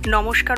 নমস্কার।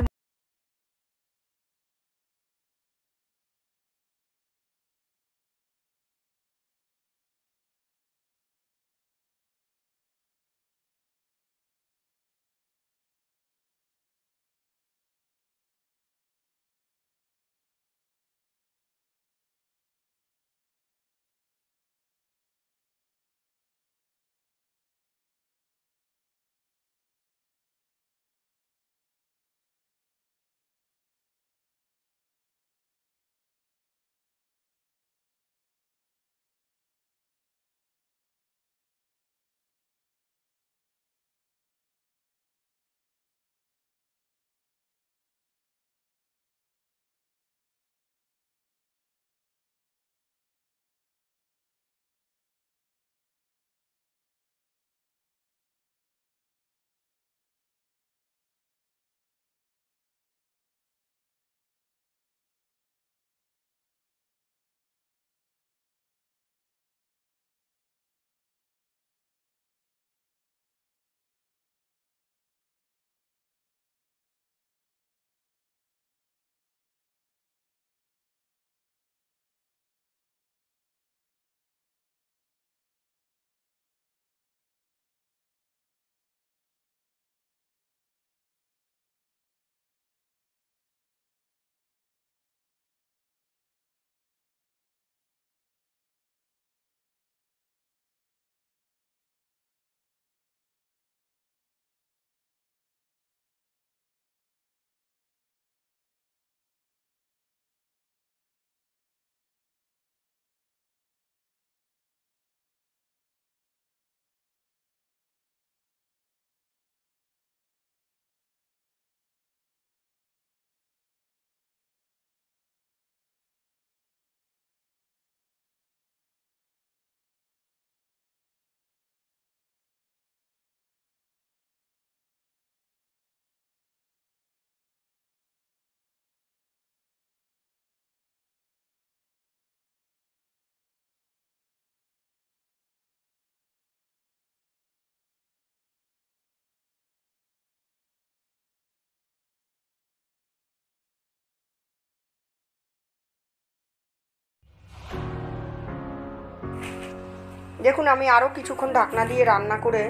দেখুন, আমি আরও কিছুক্ষণ ঢাকনা দিয়ে রান্না করে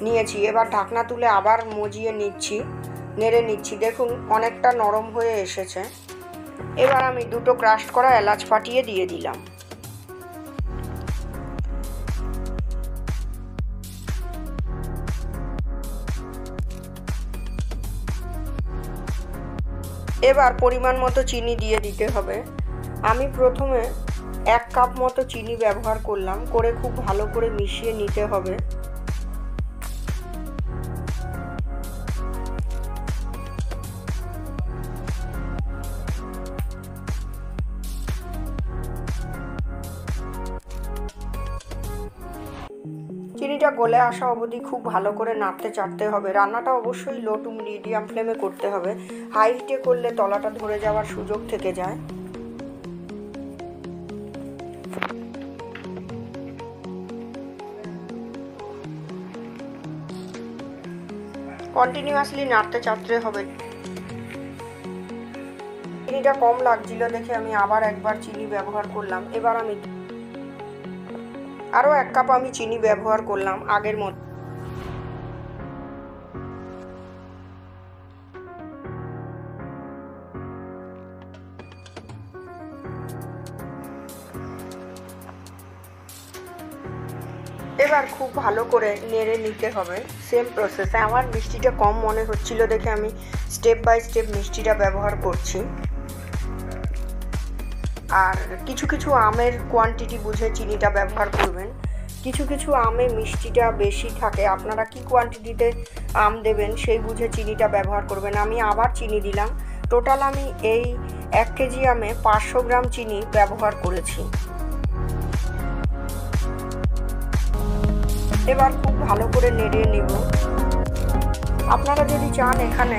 নিয়েছি। এবার ঢাকনা তুলে আবার মজিয়ে নিচ্ছি, নেড়ে নিচ্ছি। দেখুন, অনেকটা নরম হয়ে এসেছে। এবার আমি দুটো ক্রাশ করা এলাচ ফাটিয়ে দিয়ে দিলাম। এবার পরিমাণ মতো চিনি দিয়ে দিতে হবে। আমি প্রথমে 1 কাপ মতো চিনি ব্যবহার করলাম, করে খুব ভালো করে মিশিয়ে নিতে হবে। চিনিটা গলে আসা অবধি খুব ভালো করে নাড়তে চাড়তে হবে। রান্নাটা অবশ্যই লো টু মিডিয়াম ফ্লেমে করতে হবে। হাই হিটে করলে তলাটা ধরে যাওয়ার সুযোগ থেকে যায়। কন্টিনিউয়াসলি নাড়তে চাড়তে হবে। চিনিটা কম লাগছিল দেখে আমি আবার একবার চিনি ব্যবহার করলাম। এবার আমি আরও 1 কাপ আমি চিনি ব্যবহার করলাম আগের মতো। এবার খুব ভালো করে নেড়ে নিতে হবে। সেম প্রসেসে আমার মিষ্টিটা কম মনে হচ্ছিল দেখে আমি স্টেপ বাই স্টেপ মিষ্টিটা ব্যবহার করছি। আর কিছু কিছু আমের কোয়ান্টিটি বুঝে চিনিটা ব্যবহার করবেন। কিছু কিছু আমে মিষ্টিটা বেশি থাকে, আপনারা কি কোয়ান্টিটিতে আম দেবেন সেই বুঝে চিনিটা ব্যবহার করবেন। আমি আবার চিনি দিলাম। টোটাল আমি এই 1 কেজি আমে 500 গ্রাম চিনি ব্যবহার করেছি। এবার খুব ভালো করে নেড়ে নেব। আপনারা যদি চান এখানে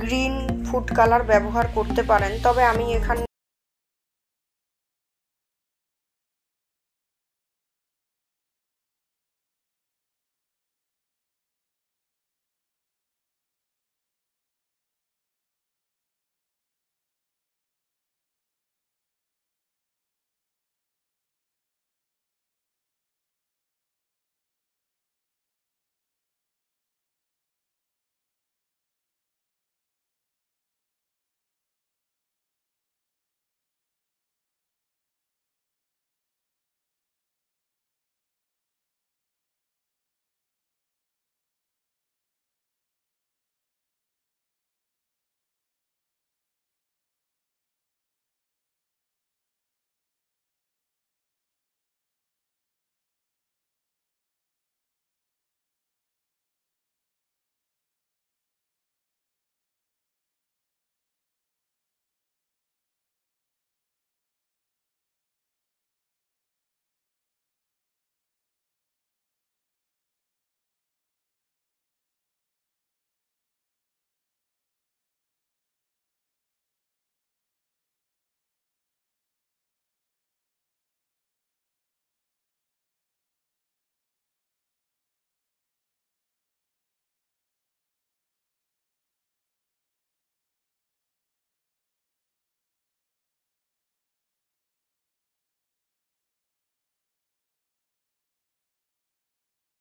গ্রিন ফুড কালার ব্যবহার করতে পারেন, তবে আমি এখানে